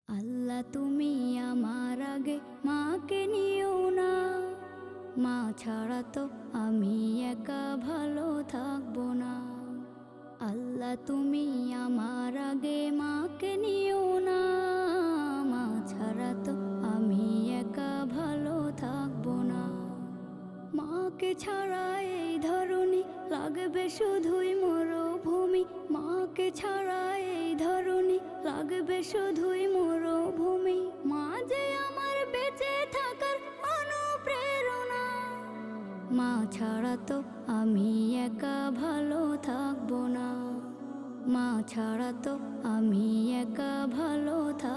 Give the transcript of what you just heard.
আল্লাহ তুমি আমার আগে মাকে নিও না, মা ছাড়া তো আমি একা ভালো থাকবো না। আল্লাহ তুমি আমার আগে মাকে নিও না, মা ছাড়া তো আমি একা ভালো থাকবো না। মাকে ছাড়া এই ধরনী লাগবে শুধুই মরুভূমি, মাকে ছাড়া এই ধরনী লাগবে শুধুই মরুভূমি। মা যে আমার বেঁচে থাকার অনুপ্রেরণা, মা ছাড়া তো আমি একা ভালো থাকবো না, মা ছাড়া তো আমি একা ভালো থাকবো